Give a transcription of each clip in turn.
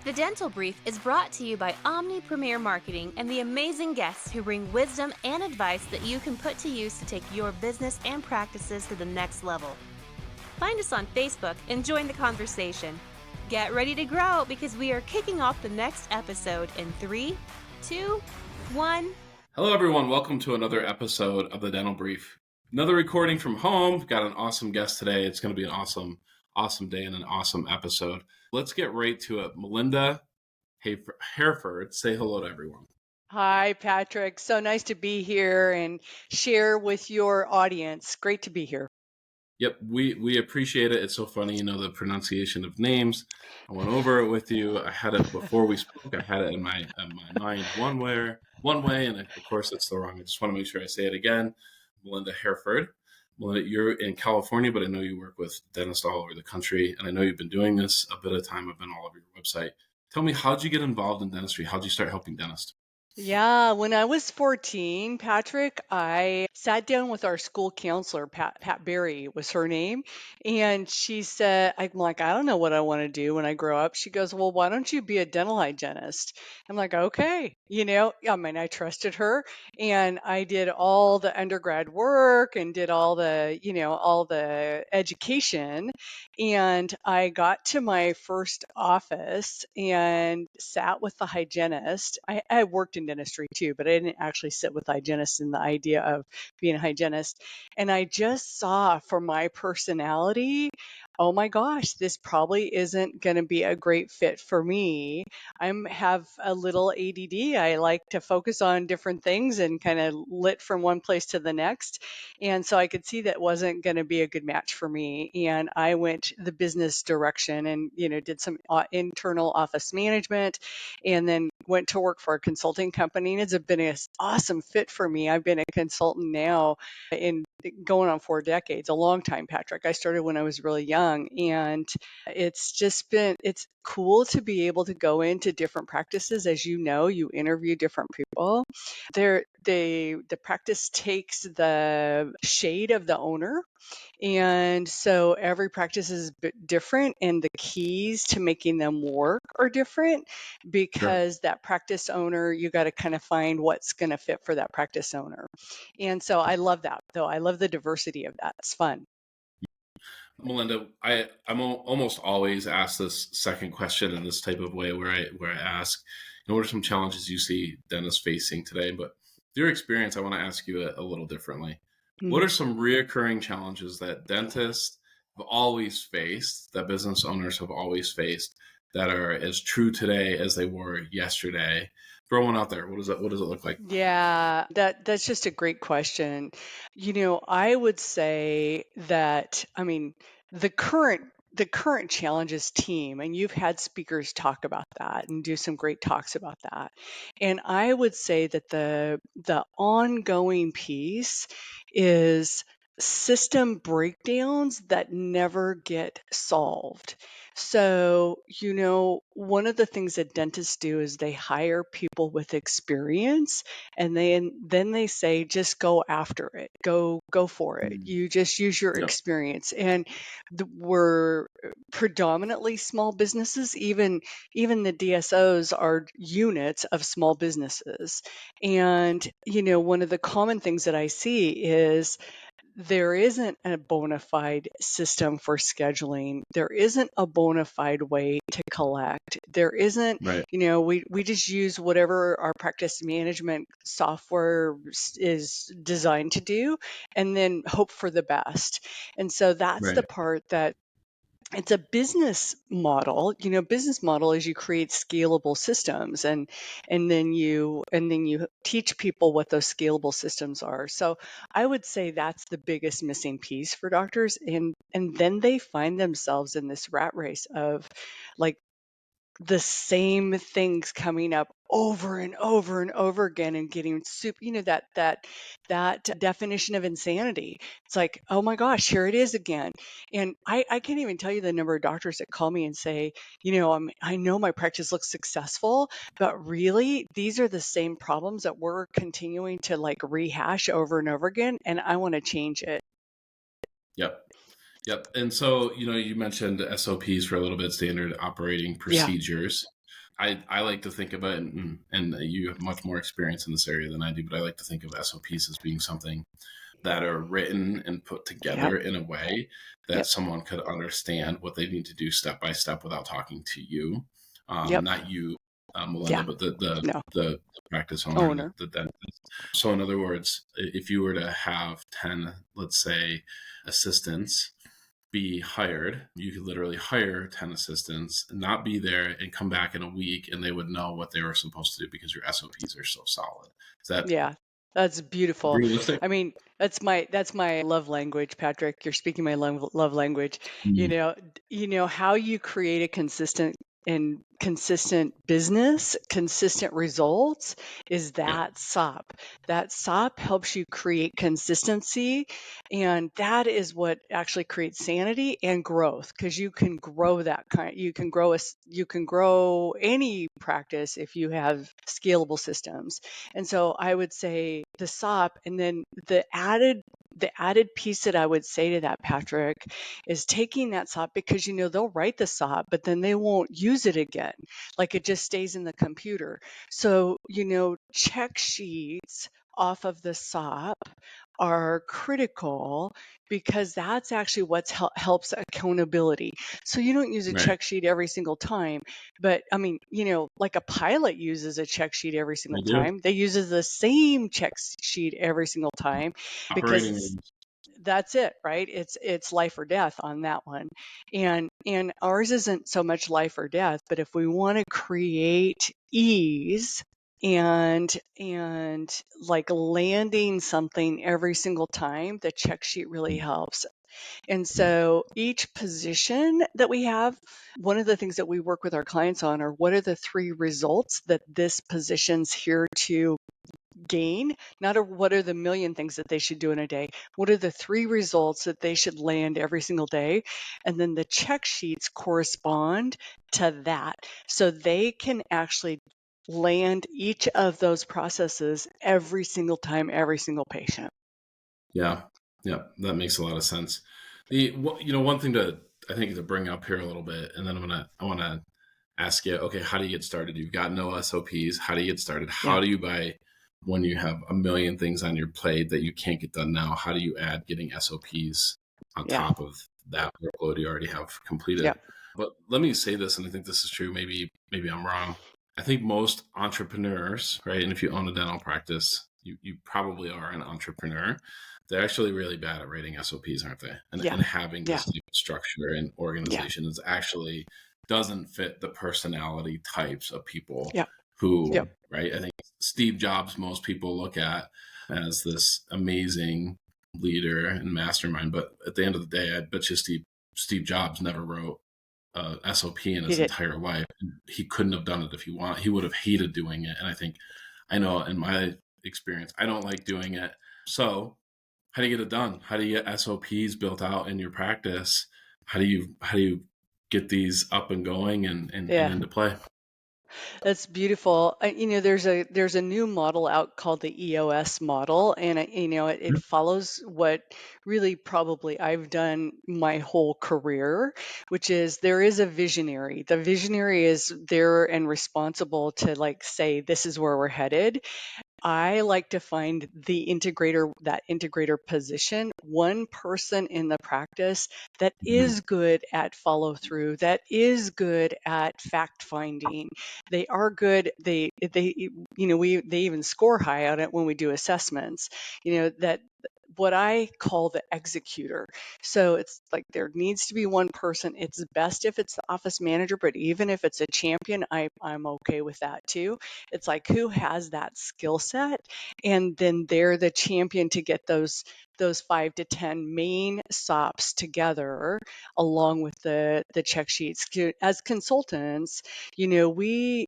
The Dental Brief is brought to you by Omni Premier Marketing and the amazing guests who bring wisdom and advice that you can put to use to take your business and practices to the next level. Find us on Facebook and join the conversation. Get ready to grow because we are kicking off the next episode in 3, 2, 1. Hello, everyone. Welcome to another episode of the Dental Brief. Another recording from home. Got an awesome guest today. It's going to be an awesome day and an awesome episode. Let's get right to it. Melinda Heryford, say hello to everyone. Hi, Patrick. So nice to be here and share with your audience. Great to be here. Yep, we appreciate it. It's so funny, the pronunciation of names. I went over it with you. I had it before we spoke. I had it in my mind one way, and of course it's the wrong. I just want to make sure I say it again. Melinda Heryford. Melinda, you're in California, but I know you work with dentists all over the country, and I know you've been doing this a bit of time. I've been all over your website. Tell me, how'd you get involved in dentistry? How'd you start helping dentists? Yeah, when I was 14, Patrick, I sat down with our school counselor, Pat Berry was her name. And she said, I'm like, I don't know what I want to do when I grow up. She goes, well, why don't you be a dental hygienist? I'm like, okay. I trusted her and I did all the undergrad work and did all the education. And I got to my first office and sat with the hygienist. I worked in dentistry too, but I didn't actually sit with the hygienist in the idea of being a hygienist. And I just saw for my personality, oh my gosh, this probably isn't going to be a great fit for me. I have a little ADD. I like to focus on different things and kind of lit from one place to the next. And so I could see that wasn't going to be a good match for me. And I went the business direction and, did some internal office management and then went to work for a consulting company. And it's been an awesome fit for me. I've been a consultant now in going on 4 decades, a long time, Patrick. I started when I was really young, and it's cool to be able to go into different practices. As you interview different people. The practice takes the shade of the owner. And so every practice is different, and the keys to making them work are different because that practice owner, you got to kind of find what's going to fit for that practice owner. And so I love that, though. I love the diversity of that. It's fun. Melinda, I'm almost always asked this second question in this type of way where I ask, what are some challenges you see dentists facing today? But your experience, I want to ask you a little differently. What are some reoccurring challenges that dentists have always faced, that business owners have always faced, that are as true today as they were yesterday? Throw one out there. What does it look like? Yeah, that's just a great question. I would say that, the current challenges team, and you've had speakers talk about that and do some great talks about that. And I would say that the ongoing piece is system breakdowns that never get solved. So, one of the things that dentists do is they hire people with experience, and then they say, just go after it, go for it. You just use your experience. And we're predominantly small businesses. Even the DSOs are units of small businesses. And, one of the common things that I see is there isn't a bona fide system for scheduling. There isn't a bona fide way to collect. There isn't, we just use whatever our practice management software is designed to do and then hope for the best. And so that's the part that it's a business model. Business model is you create scalable systems and then you teach people what those scalable systems are. So I would say that's the biggest missing piece for doctors. And then they find themselves in this rat race of like the same things coming up over and over and over again and getting super, that definition of insanity. It's like, oh my gosh, here it is again. And I can't even tell you the number of doctors that call me and say, I know my practice looks successful, but really these are the same problems that we're continuing to like rehash over and over again. And I want to change it. Yep. And so, you mentioned SOPs for a little bit, standard operating procedures. I like to think about it, and you have much more experience in this area than I do, but I like to think of SOPs as being something that are written and put Yep. together in a way that Yep. someone could understand what they need to do step by step without talking to you. Yep. Not you, Melinda, Yeah. but the No. the practice owner, Owner. the dentist. So in other words, if you were to have 10, let's say, assistants be hired, you could literally hire 10 assistants, not be there, and come back in a week, and they would know what they were supposed to do because your SOPs are so solid. Is that Yeah. That's beautiful. realistic? I mean, that's my love language, Patrick. You're speaking my love language. Mm, How you create a consistent business, consistent results is yeah, that SOP. That SOP helps you create consistency, and that is what actually creates sanity and growth, because you can grow you can grow any practice if you have scalable systems. And so I would say the SOP, and then the added piece that I would say to that, Patrick, is taking that SOP, because they'll write the SOP, but then they won't use it again. Like, it just stays in the computer. So, check sheets off of the SOP are critical, because that's actually what helps accountability. So you don't use a right. check sheet every single time, but I mean, like a pilot uses a check sheet every I single do. time. They uses the same check sheet every single time, Operating because rooms. that's it, right? It's life or death on that one. And ours isn't so much life or death, but if we want to create ease and like landing something every single time, the check sheet really helps. And so each position that we have, one of the things that we work with our clients on are, what are the 3 results that this position's here to gain? Not what are the million things that they should do in a day. What are the 3 results that they should land every single day? And then the check sheets correspond to that. So they can actually land each of those processes every single time, every single patient. Yeah, yeah, that makes a lot of sense. One thing I think to bring up here a little bit, and then I want to ask you, okay, how do you get started? You've got no SOPs. How do you get started? Yeah. How do you when you have a million things on your plate that you can't get done now? How do you add getting SOPs on Yeah. top of that workload you already have completed? Yeah. But let me say this, and I think this is true. Maybe I'm wrong. I think most entrepreneurs, right? And if you own a dental practice, you probably are an entrepreneur. They're actually really bad at writing SOPs, aren't they? Yeah. And having Yeah. this type of structure and Yeah. organization is actually doesn't fit the personality types of people Yeah. who, Yep. right? I think Steve Jobs, most people look at as this amazing leader and mastermind, but at the end of the day, I bet you Steve Jobs never wrote a SOP in He his did. entire life. He couldn't have done it if he would have hated doing it. And I know in my experience, I don't like doing it. So how do you get it done? How do you get SOPs built out in your practice? How do you get these up and going and Yeah. into play? That's beautiful. There's a new model out called the EOS model, and it follows what really probably I've done my whole career, which is, there is a visionary. The visionary is there and responsible to, like, say, this is where we're headed. I like to find that integrator position, one person in the practice that Mhm. is good at follow through, that is good at fact finding. They are good. They even score high on it when we do assessments. That what I call the executor. So it's like, there needs to be one person. It's best if it's the office manager, but even if it's a champion, I'm okay with that too. It's like, who has that skill set, and then they're the champion to get those 5 to 10 main SOPs together, along with the check sheets. As consultants, we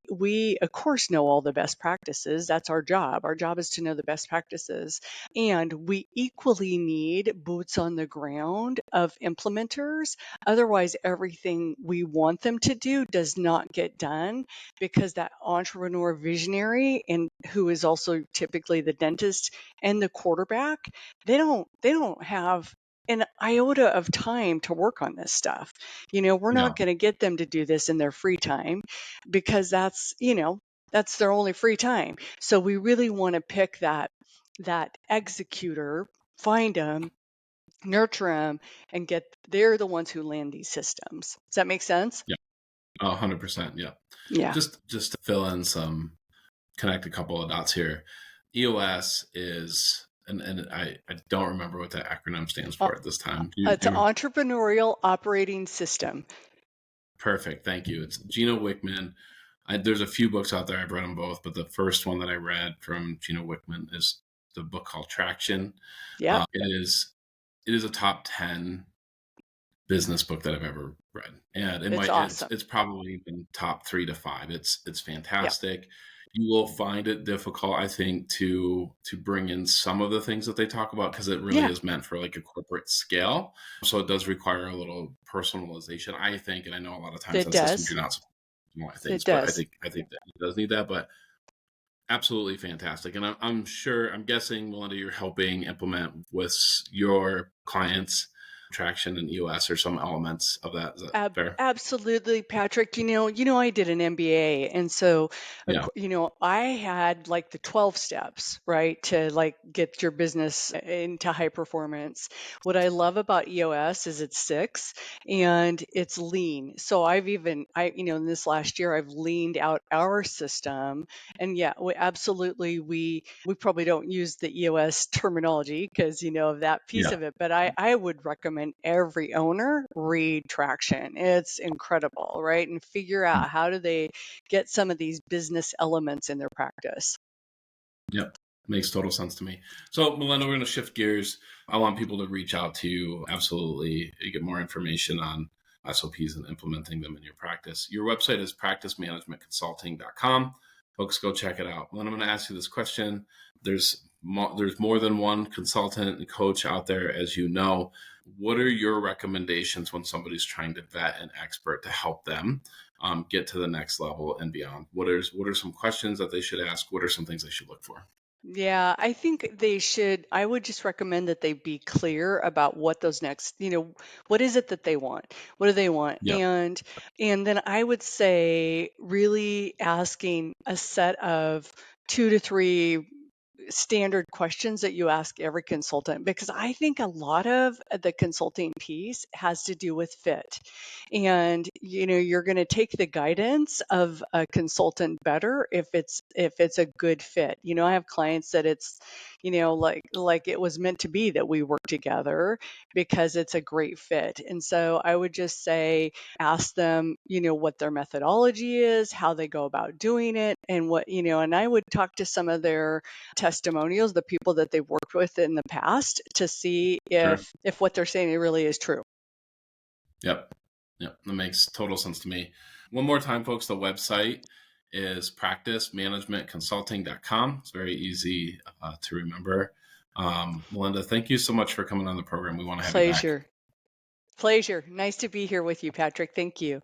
of course know all the best practices. That's our job. Our job is to know the best practices, and we equally need boots on the ground of implementers. Otherwise, everything we want them to do does not get done, because that entrepreneur visionary, and who is also typically the dentist and the quarterback, they don't have an iota of time to work on this stuff. We're Yeah. not going to get them to do this in their free time because that's their only free time. So we really want to pick that executor, find them, nurture them, and they're the ones who land these systems. Does that make sense? Yeah. 100%. Yeah. Yeah. Just to fill in connect a couple of dots here. EOS is, and I don't remember what that acronym stands Uh, for at this time. It's an entrepreneurial operating system. Perfect. Thank you. It's Gino Wickman. There's a few books out there. I've read them both, but the first one that I read from Gino Wickman is the book called Traction. Yep. It is a top 10 business book that I've ever read, and It's awesome. it's probably even top 3 to 5. It's Yep. fantastic. You will find it difficult, I think, to bring in some of the things that they talk about because it really Yeah, is meant for like a corporate scale. So it does require a little personalization, I think, and I know a lot of times it in systems does. you're not supposed to know things, It but does. I think that it does need that. But absolutely fantastic, and I'm guessing, Melinda, you're helping implement with your clients Traction and EOS or some elements of that. Is that fair? Absolutely, Patrick. I did an MBA, and so, Yeah. I had like the 12 steps, right, to like get your business into high performance. What I love about EOS is it's 6 and it's lean. So in this last year, I've leaned out our system, and yeah, we probably don't use the EOS terminology because of that piece Yeah. of it, but I would recommend every owner read Traction. It's incredible, right? And figure out how do they get some of these business elements in their practice. Yep. Makes total sense to me. So, Melinda, we're going to shift gears. I want people to reach out to you. Absolutely. You get more information on SOPs and implementing them in your practice. Your website is practicemanagementconsulting.com. Folks, go check it out. When I'm going to ask you this question, there's more than one consultant and coach out there, as you know. What are your recommendations when somebody's trying to vet an expert to help them get to the next level and beyond? What are some questions that they should ask? What are some things they should look for? Yeah, I think I would just recommend that they be clear about what those next, what is it that they want? What do they want? Yeah. And then I would say really asking a set of 2 to 3 standard questions that you ask every consultant, because I think a lot of the consulting piece has to do with fit. And you're going to take the guidance of a consultant better if it's a good fit. I have clients that it's like it was meant to be that we work together because it's a great fit. And so I would just say ask them what their methodology is, how they go about doing it, and and I would talk to some of their testimonials, the people that they've worked with in the past, to see Sure. if what they're saying really is true. Yep. Yep. That makes total sense to me. One more time, folks, the website is practicemanagementconsulting.com. It's very easy to remember. Melinda, thank you so much for coming on the program. We want to have you back. Pleasure. Pleasure. Nice to be here with you, Patrick. Thank you.